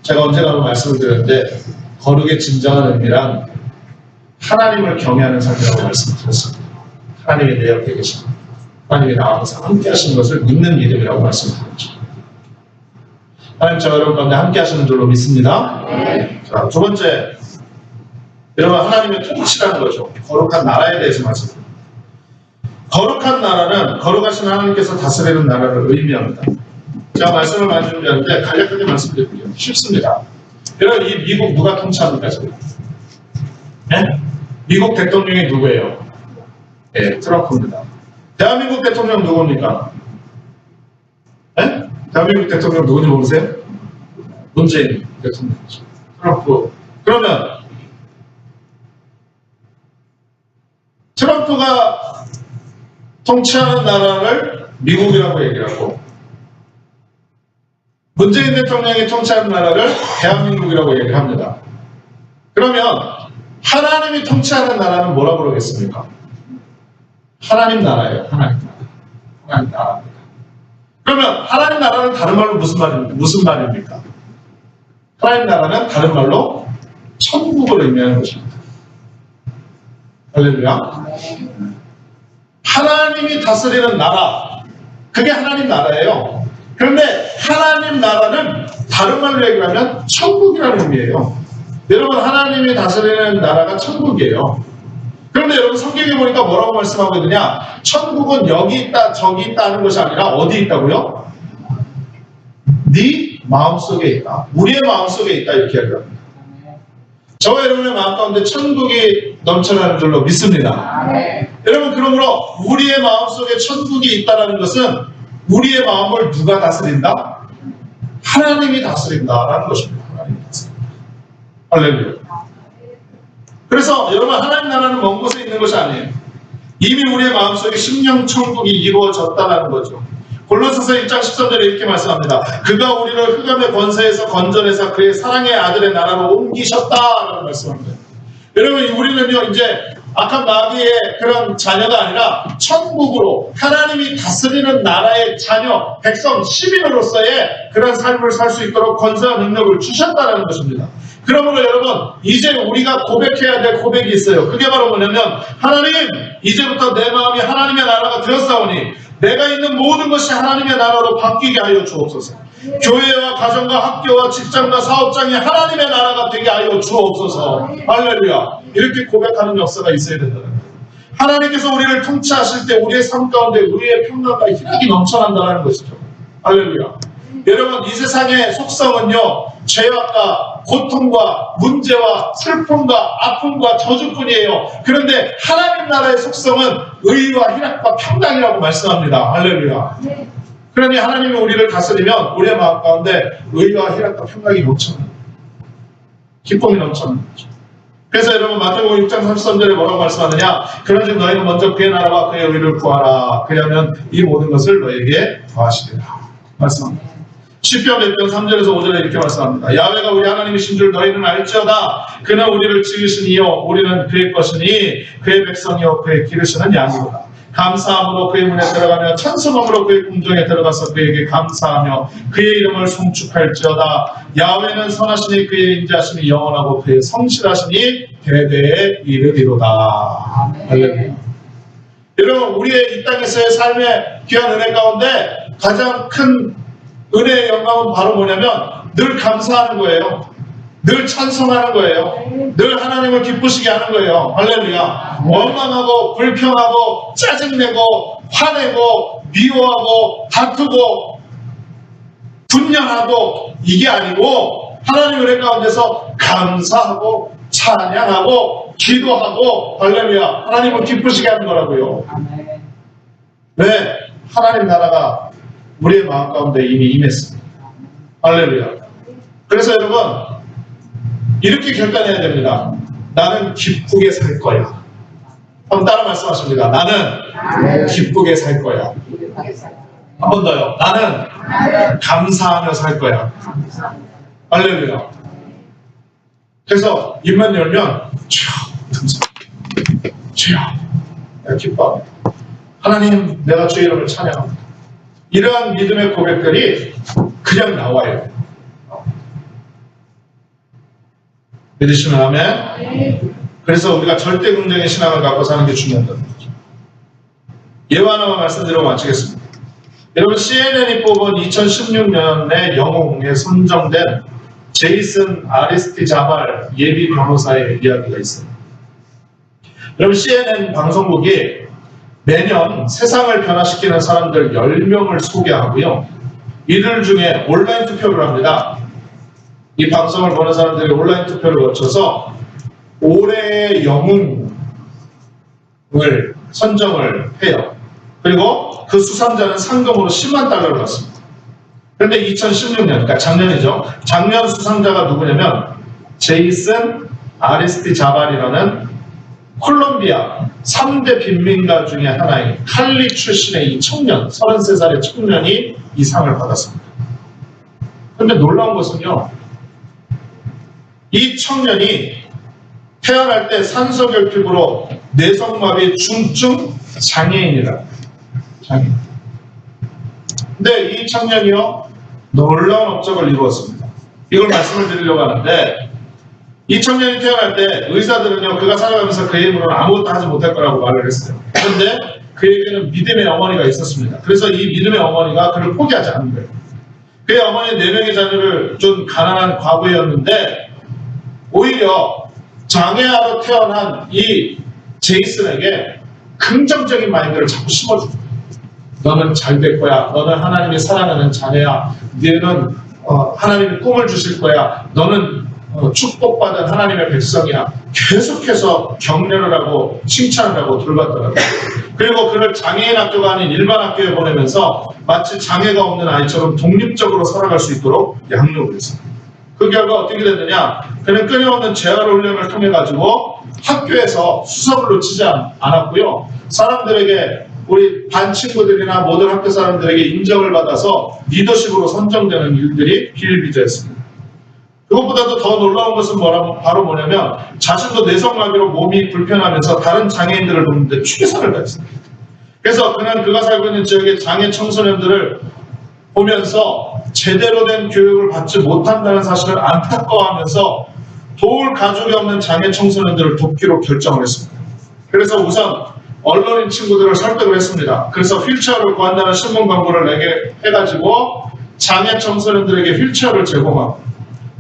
제가 언제나 말씀을 드렸는데 거룩의 진정한 의미란 하나님을 경외하는 삶이라고 말씀드렸습니다. 하나님이 내 옆에 계십니다. 하나님이 나와 항상 함께 하시는 것을 믿는 믿음이라고 말씀드렸죠. 하나님 저와 여러분 가운데 함께 하시는 줄로 믿습니다. 자, 두 번째, 여러분 하나님의 통치라는 거죠. 거룩한 나라에 대해서 말씀드립니다. 거룩한 나라는 거룩하신 하나님께서 다스리는 나라를 의미합니다. 제가 말씀을 많이 준비하는데 간략하게 말씀드릴게요. 쉽습니다. 여러분 이 미국 누가 통치합니까 지금? 네? 미국 대통령이 누구예요? 네, 트럼프입니다. 대한민국 대통령 누굽니까? 네? 대한민국 대통령 누군지 모르세요? 문재인 대통령이죠. 트럼프. 그러면 트럼프가 통치하는 나라를 미국이라고 얘기를 하고 문재인 대통령이 통치하는 나라를 대한민국이라고 얘기를 합니다. 그러면 하나님이 통치하는 나라는 뭐라고 그러겠습니까? 하나님 나라예요. 하나님 나라. 하나님 나라입니다. 그러면 하나님 나라는 다른 말로 무슨 말입니까? 하나님 나라는 다른 말로 천국을 의미하는 것입니다. 할렐루야. 하나님이 다스리는 나라, 그게 하나님 나라예요. 그런데 하나님 나라는 다른 말로 얘기하면 천국이라는 의미예요. 여러분 하나님이 다스리는 나라가 천국이에요. 그런데 여러분 성경에 보니까 뭐라고 말씀하고 있느냐? 천국은 여기 있다 저기 있다 하는 것이 아니라 어디 있다고요? 네 마음속에 있다. 우리의 마음속에 있다 이렇게 얘기합니다. 저와 여러분의 마음 가운데 천국이 넘쳐나는 줄로 믿습니다. 여러분 그러므로 우리의 마음속에 천국이 있다는 것은 우리의 마음을 누가 다스린다? 하나님이 다스린다라는 것입니다. 하나님이 다스린다. 할렐루야. 그래서 여러분 하나님 나라는 먼 곳에 있는 것이 아니에요. 이미 우리의 마음속에 심령 천국이 이루어졌다는 거죠. 골로새서 1장 13절에 이렇게 말씀합니다. 그가 우리를 흑암의 권세에서 건져내서 그의 사랑의 아들의 나라로 옮기셨다라고 말씀합니다. 여러분 우리는요 이제 악한 마귀의 그런 자녀가 아니라 천국으로 하나님이 다스리는 나라의 자녀, 백성, 시민으로서의 그런 삶을 살 수 있도록 권세와 능력을 주셨다는 것입니다. 그러므로 여러분 이제 우리가 고백해야 될 고백이 있어요. 그게 바로 뭐냐면 하나님 이제부터 내 마음이 하나님의 나라가 되었사오니 내가 있는 모든 것이 하나님의 나라로 바뀌게 하여 주옵소서. 교회와 가정과 학교와 직장과 사업장이 하나님의 나라가 되게 하여 주옵소서. 할렐루야. 이렇게 고백하는 역사가 있어야 된다는 거예요. 하나님께서 우리를 통치하실 때 우리의 삶 가운데 의의 평강과 희락이 넘쳐난다는 것이죠. 할렐루야. 여러분 이 세상의 속성은요 죄악과 고통과 문제와 슬픔과 아픔과 저주뿐이에요. 그런데 하나님 나라의 속성은 의와 희락과 평강이라고 말씀합니다. 할렐루야. 그러니 하나님이 우리를 다스리면 우리의 마음 가운데 의와 희락과 평강이 넘쳐나는 기쁨이 넘쳐나는 거죠. 그래서 여러분 마태복음 6장 33절에 뭐라고 말씀하느냐? 그러즉 너희는 먼저 그의 나라와 그의 의를 구하라. 그러면 이 모든 것을 너에게 더하시리라. 말씀합니다. 시편 100편 3절에서 5절에 이렇게 말씀합니다. 야훼가 우리 하나님이신 줄 너희는 알지어다. 그는 우리를 지으시니요 우리는 그의 것이니 그의 백성이요 그의 기르시는 양이로다. 감사함으로 그의 문에 들어가며 찬송함으로 그의 궁정에 들어가서 그에게 감사하며 그의 이름을 송축할지어다. 야훼는 선하시니 그의 인자하심이 영원하고 그의 성실하시니 대대에 이르리로다. 할렐루야. 여러분 우리의 이 땅에서의 삶의 귀한 은혜 가운데 가장 큰 은혜의 영광은 바로 뭐냐면 늘 감사하는 거예요. 늘 찬송하는 거예요. 늘 하나님을 기쁘시게 하는 거예요. 할렐루야. 원망하고 불평하고 짜증내고 화내고 미워하고 다투고 분열하고 이게 아니고 하나님 은혜 가운데서 감사하고 찬양하고 기도하고 할렐루야. 하나님을 기쁘시게 하는 거라고요. 왜? 하나님 나라가 우리의 마음 가운데 이미 임했습니다. 할렐루야. 그래서 여러분 이렇게 결단해야 됩니다. 나는 기쁘게 살 거야. 한번 따라 말씀하십니다. 나는 기쁘게 살 거야. 한 번 더요. 나는 감사하며 살 거야. 할렐루야. 그래서 입만 열면 주여 감사합니다. 주여 내가 기뻐합니다. 하나님, 내가 주의 이름을 찬양합니다. 이러한 믿음의 고백들이 그냥 나와요. 믿으시면 아멘? 그래서 우리가 절대 긍정의 신앙을 갖고 사는 게 중요하다는 거죠. 예화 하나만 말씀드리고 마치겠습니다. 여러분, CNN이 뽑은 2016년에 영웅에 선정된 제이슨 아리스티자발 예비 변호사의 이야기가 있습니다. 여러분, CNN 방송국이 매년 세상을 변화시키는 사람들 10명을 소개하고요. 이들 중에 온라인 투표를 합니다. 이 방송을 보는 사람들이 온라인 투표를 거쳐서 올해의 영웅을 선정을 해요. 그리고 그 수상자는 상금으로 10만 달러를 받습니다. 그런데 2016년, 그러니까 작년이죠. 작년 수상자가 누구냐면 제이슨 아리스티자발이라는 콜롬비아 3대 빈민가 중에 하나인 칼리 출신의 이 청년, 33살의 청년이 이 상을 받았습니다. 그런데 놀라운 것은요, 이 청년이 태어날 때 산소결핍으로 뇌성마비 중증 장애인이라. 장애인. 근데 이 청년이요, 놀라운 업적을 이루었습니다. 이걸 말씀을 드리려고 하는데, 이 청년이 태어날 때 의사들은요, 그가 살아가면서 그의 힘으로는 아무것도 하지 못할 거라고 말을 했어요. 그런데 그에게는 믿음의 어머니가 있었습니다. 그래서 이 믿음의 어머니가 그를 포기하지 않은 거예요. 그의 어머니는 4명의 자녀를 좀 가난한 과부였는데, 오히려 장애아로 태어난 이 제이슨에게 긍정적인 마인드를 자꾸 심어줍니다. 너는 잘 될 거야. 너는 하나님이 사랑하는 자녀야. 너는 하나님이 꿈을 주실 거야. 너는 축복받은 하나님의 백성이야. 계속해서 격려를 하고 칭찬을 하고 돌봤더라고요. 그리고 그를 장애인 학교가 아닌 일반 학교에 보내면서 마치 장애가 없는 아이처럼 독립적으로 살아갈 수 있도록 양육을 했습니다. 그 결과 어떻게 됐느냐? 그는 끊임없는 재활 훈련을 통해 가지고 학교에서 수석을 놓치지 않았고요. 사람들에게, 우리 반 친구들이나 모든 학교 사람들에게 인정을 받아서 리더십으로 선정되는 일들이 비일비재했습니다. 그것보다도 더 놀라운 것은 바로 뭐냐면, 자신도 뇌성마비로 몸이 불편하면서 다른 장애인들을 돕는데 최선을 다했습니다. 그래서 그는 그가 살고 있는 지역의 장애 청소년들을 보면서 제대로 된 교육을 받지 못한다는 사실을 안타까워하면서 도울 가족이 없는 장애 청소년들을 돕기로 결정을 했습니다. 그래서 우선 언론인 친구들을 설득을 했습니다. 그래서 휠체어를 구한다는 신문 광고를 내게 해가지고 장애 청소년들에게 휠체어를 제공하고,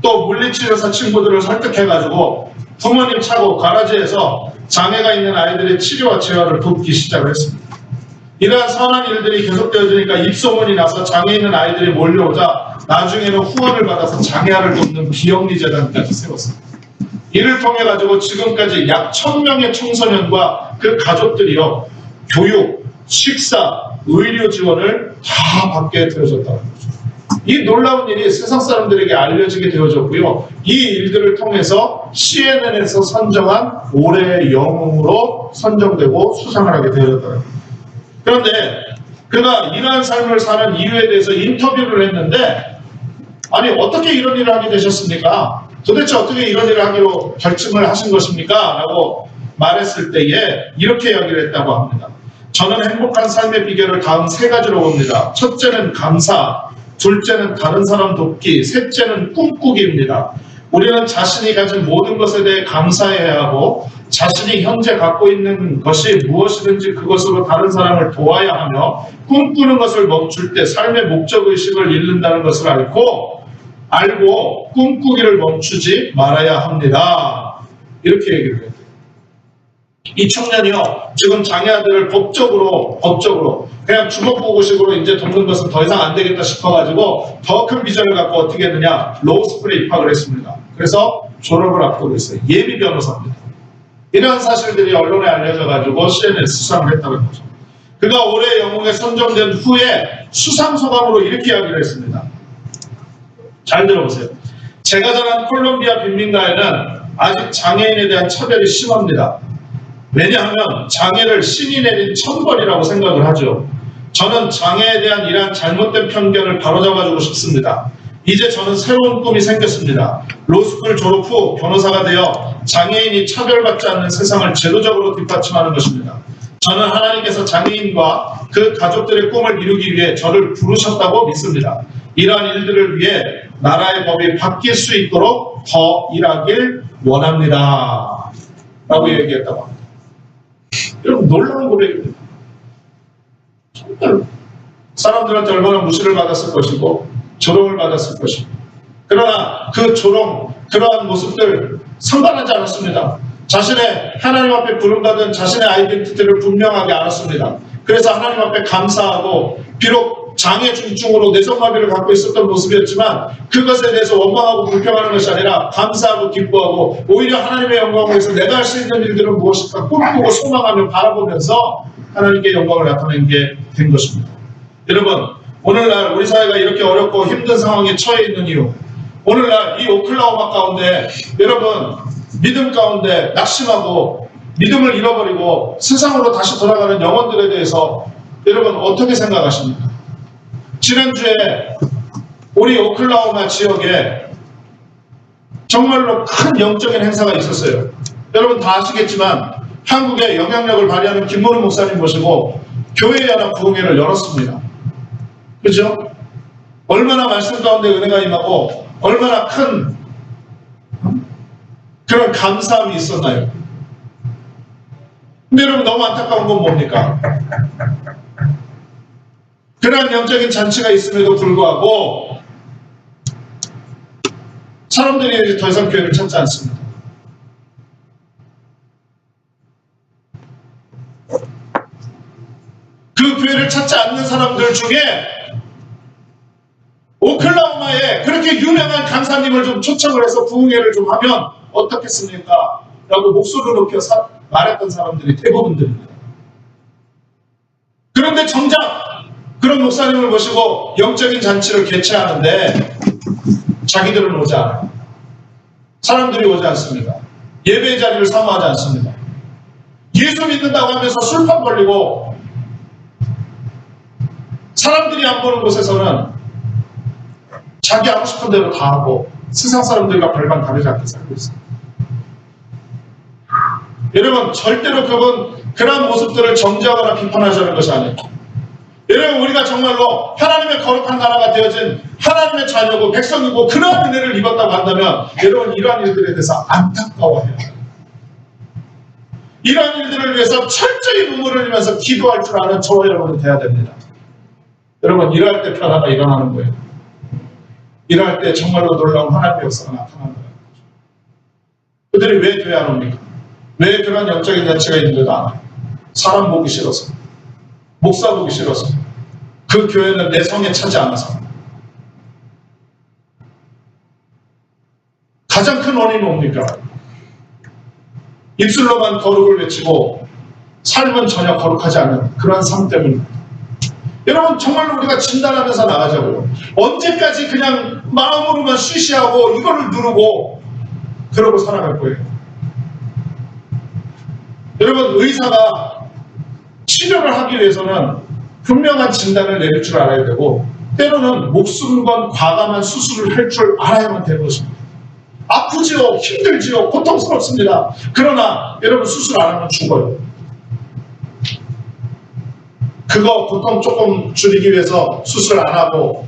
또 물리치료사 친구들을 설득해가지고 부모님 차고 가라지에서 장애가 있는 아이들의 치료와 재활을 돕기 시작을 했습니다. 이러한 선한 일들이 계속되어지니까 입소문이 나서 장애 있는 아이들이 몰려오자 나중에는 후원을 받아서 장애아를 돕는 비영리 재단까지 세웠습니다. 이를 통해 가지고 지금까지 약 1000명의 청소년과 그 가족들이요, 교육, 식사, 의료 지원을 다 받게 되어졌다는 거죠. 이 놀라운 일이 세상 사람들에게 알려지게 되어졌고요. 이 일들을 통해서 CNN에서 선정한 올해의 영웅으로 선정되고 수상을 하게 되어졌다는 거죠. 그런데 그가 이러한 삶을 사는 이유에 대해서 인터뷰를 했는데, 아니 어떻게 이런 일을 하게 되셨습니까? 도대체 어떻게 이런 일을 하기로 결심을 하신 것입니까? 라고 말했을 때에 이렇게 이야기를 했다고 합니다. 저는 행복한 삶의 비결을 다음 3가지로 봅니다. 첫째는 감사, 둘째는 다른 사람 돕기, 셋째는 꿈꾸기입니다. 우리는 자신이 가진 모든 것에 대해 감사해야 하고, 자신이 현재 갖고 있는 것이 무엇이든지 그것으로 다른 사람을 도와야 하며, 꿈꾸는 것을 멈출 때 삶의 목적의식을 잃는다는 것을 알고 꿈꾸기를 멈추지 말아야 합니다. 이렇게 얘기를 해요. 이 청년이요, 지금 장애아들을 법적으로 그냥 주먹구구식으로 이제 돕는 것은 더 이상 안 되겠다 싶어가지고 더 큰 비전을 갖고 어떻게 했느냐, 로스쿨에 입학을 했습니다. 그래서 졸업을 앞두고 있어요. 예비 변호사입니다. 이러한 사실들이 언론에 알려져가지고 CNN에 수상을 했다는 거죠. 그가 올해 영웅에 선정된 후에 수상 소감으로 이렇게 이야기를 했습니다. 잘 들어보세요. 제가 자란 콜롬비아 빈민가에는 아직 장애인에 대한 차별이 심합니다. 왜냐하면 장애를 신이 내린 천벌이라고 생각을 하죠. 저는 장애에 대한 이러한 잘못된 편견을 바로잡아주고 싶습니다. 이제 저는 새로운 꿈이 생겼습니다. 로스쿨 졸업 후 변호사가 되어 장애인이 차별받지 않는 세상을 제도적으로 뒷받침하는 것입니다. 저는 하나님께서 장애인과 그 가족들의 꿈을 이루기 위해 저를 부르셨다고 믿습니다. 이러한 일들을 위해 나라의 법이 바뀔 수 있도록 더 일하길 원합니다. 라고 얘기했다고 합니다. 여러분, 놀라운 고백입니다. 정말 사람들한테 얼마나 무시를 받았을 것이고 조롱을 받았을 것이고, 그러나 그 조롱, 그러한 모습들 상관하지 않았습니다. 자신의 하나님 앞에 부름받은 자신의 아이덴티티를 분명하게 알았습니다. 그래서 하나님 앞에 감사하고, 비록 장애 중증으로 내성마비를 갖고 있었던 모습이었지만 그것에 대해서 원망하고 불평하는 것이 아니라 감사하고 기뻐하고, 오히려 하나님의 영광을 위해서 내가 할 수 있는 일들은 무엇일까 꿈꾸고 소망하며 바라보면서 하나님께 영광을 나타내게 된 것입니다. 여러분, 오늘날 우리 사회가 이렇게 어렵고 힘든 상황에 처해 있는 이유, 오늘날 이 오클라호마 가운데 여러분 믿음 가운데 낙심하고 믿음을 잃어버리고 세상으로 다시 돌아가는 영혼들에 대해서 여러분 어떻게 생각하십니까? 지난주에 우리 오클라호마 지역에 정말로 큰 영적인 행사가 있었어요. 여러분 다 아시겠지만 한국에 영향력을 발휘하는 김문우 목사님 모시고 교회에 관한 부흥회를 열었습니다. 그죠? 얼마나 말씀 가운데 은혜가 임하고 얼마나 큰 그런 감사함이 있었나요? 근데 여러분 너무 안타까운 건 뭡니까? 그러한 영적인 잔치가 있음에도 불구하고 사람들이 더 이상 교회를 찾지 않습니다. 그 교회를 찾지 않는 사람들 중에 오클라호마에 그렇게 유명한 강사님을 좀 초청을 해서 부흥회를 좀 하면 어떻겠습니까? 라고 목소리를 높여 말했던 사람들이 대부분들입니다. 그런데 정작 그런 목사님을 모시고 영적인 잔치를 개최하는데 자기들은 오지 않아요. 사람들이 오지 않습니다. 예배의 자리를 사모하지 않습니다. 예수 믿는다고 하면서 술판 벌리고 사람들이 안 보는 곳에서는 자기 하고 싶은 대로 다 하고 세상 사람들과 별반 다르지 않게 살고 있습니다. 여러분 절대로 그런 모습들을 정죄하거나 비판하자는 것이 아니에요. 여러분 우리가 정말로 하나님의 거룩한 나라가 되어진 하나님의 자녀고 백성이고 그러한 은혜를 입었다고 한다면 여러분 이러한 일들에 대해서 안타까워해요. 이러한 일들을 위해서 철저히 눈물을 흘리면서 기도할 줄 아는 저와 여러분은 돼야 됩니다. 여러분 이러할 때 변화가 일어나는 거예요. 이러할 때 정말로 놀라운 하나님의 역사가 나타나는 거예요. 그들이 왜 교회 안 옵니까? 왜 그런 영적인 잔치가 있는데도 안 와요? 사람 보기 싫어서, 목사 보기 싫어서, 그 교회는 내 성에 차지 않아서. 가장 큰 원인은 뭡니까? 입술로만 거룩을 외치고 삶은 전혀 거룩하지 않은 그러한 삶 때문입니다. 여러분 정말로 우리가 진단하면서 나가자고요. 언제까지 그냥 마음으로만 쉬쉬하고 이거를 누르고 그러고 살아갈 거예요. 여러분 의사가 치료를 하기 위해서는 분명한 진단을 내릴 줄 알아야 되고 때로는 목숨 건 과감한 수술을 할 줄 알아야만 되는 것입니다. 아프지요, 힘들지요, 고통스럽습니다. 그러나 여러분 수술 안 하면 죽어요. 그거 고통 조금 줄이기 위해서 수술 안 하고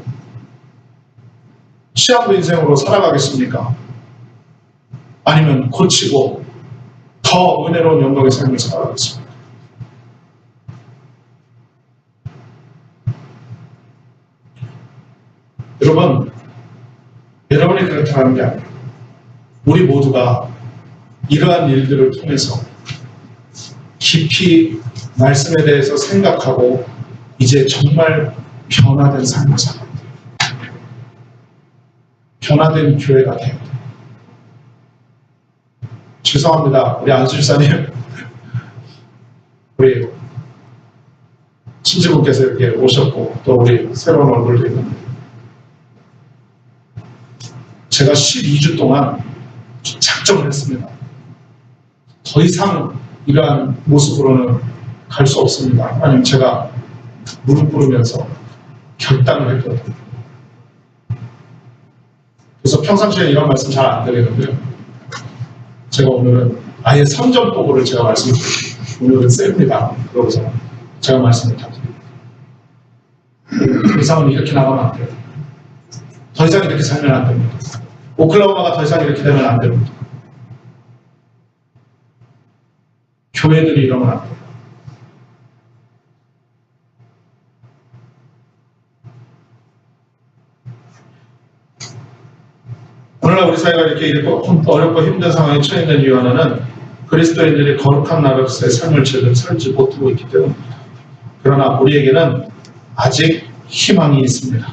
시한부 인생으로 살아가겠습니까? 아니면 고치고 더 은혜로운 영광의 삶을 살아가겠습니까? 여러분, 여러분이 그렇다는 게 아니에요. 우리 모두가 이러한 일들을 통해서 깊이 말씀에 대해서 생각하고 이제 정말 변화된 삶을 살아야 돼요. 변화된 교회가 돼요. 죄송합니다. 우리 안수집사님 우리 친지분께서 이렇게 오셨고 또 우리 새로운 얼굴도 있는데 제가 12주 동안 작정을 했습니다. 더 이상 이러한 모습으로는 갈 수 없습니다. 아니면 제가 무릎 꿇으면서 결단을 했거든요. 그래서 평상시에 이런 말씀 잘 안 드리는데요. 제가 오늘은 아예 선전포고를 제가 말씀드립니다. 오늘은 셉니다. 그러고서 제가 말씀을 다 드립니다. 더 이상은 이렇게 나가면 안 돼요. 더 이상 이렇게 살면 안 됩니다. 오클라호마가 더 이상 이렇게 되면 안 됩니다. 교회들이 이러면 안 돼요. 오늘날 우리 사회가 이렇게 어렵고 힘든 상황에 처해 있는 이유 하나는 그리스도인들이 거룩한 나라로서의 삶을 제대로 살지 못하고 있기 때문입니다. 그러나 우리에게는 아직 희망이 있습니다.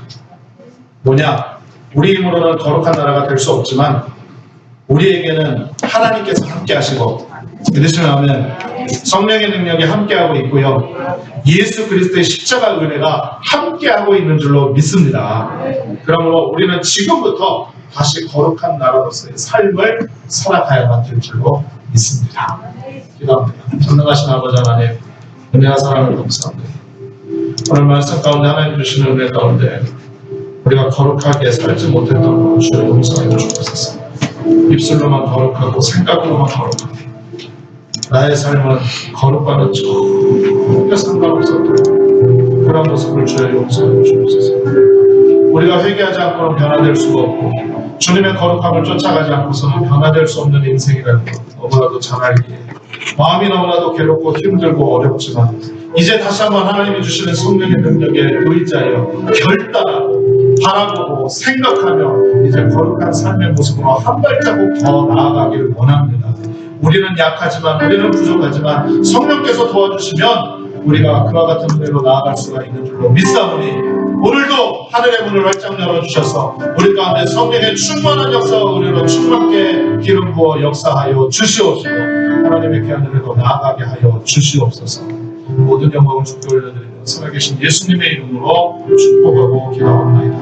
뭐냐? 우리 힘으로는 거룩한 나라가 될 수 없지만 우리에게는 하나님께서 함께 하시고 믿으시면 성령의 능력이 함께하고 있고요. 예수 그리스도의 십자가 은혜가 함께하고 있는 줄로 믿습니다. 그러므로 우리는 지금부터 다시 거룩한 나라로서의 삶을 살아가야만 될 줄로 믿습니다. 기도합니다. 전능하신 아버지 하나님, 은혜와 사랑을 감사합니다. 오늘 말씀 가운데 하나님 주시는 은혜 가운데 우리가 거룩하게 살지 못했던 것 주의 용서해 주옵소서. 입술로만 거룩하고 생각으로만 거룩하고 나의 삶은 거룩과는 전혀 상관없었던 그런 모습을 주의 용서해 주옵소서. 우리가 회개하지 않고는 변화될 수가 없고 주님의 거룩함을 쫓아가지 않고서는 변화될 수 없는 인생이라는 것 너무나도 잘 알기에 마음이 너무나도 괴롭고 힘들고 어렵지만 이제 다시 한번 하나님이 주시는 성령의 능력에 의지하여 결단하고 바라보고 생각하며 이제 거룩한 삶의 모습으로 한 발자국 더 나아가기를 원합니다. 우리는 약하지만 우리는 부족하지만 성령께서 도와주시면 우리가 그와 같은 은혜로 나아갈 수가 있는 줄로 믿사오니 오늘도 하늘의 문을 활짝 열어주셔서 우리 가운데 성령의 충만한 역사와 은혜로 충만케 기름 부어 역사하여 주시옵시고 하나님의 귀한 은혜로 나아가게 하여 주시옵소서. 모든 영광을 주께 올려드리며 살아계신 예수님의 이름으로 축복하고 기도합니다.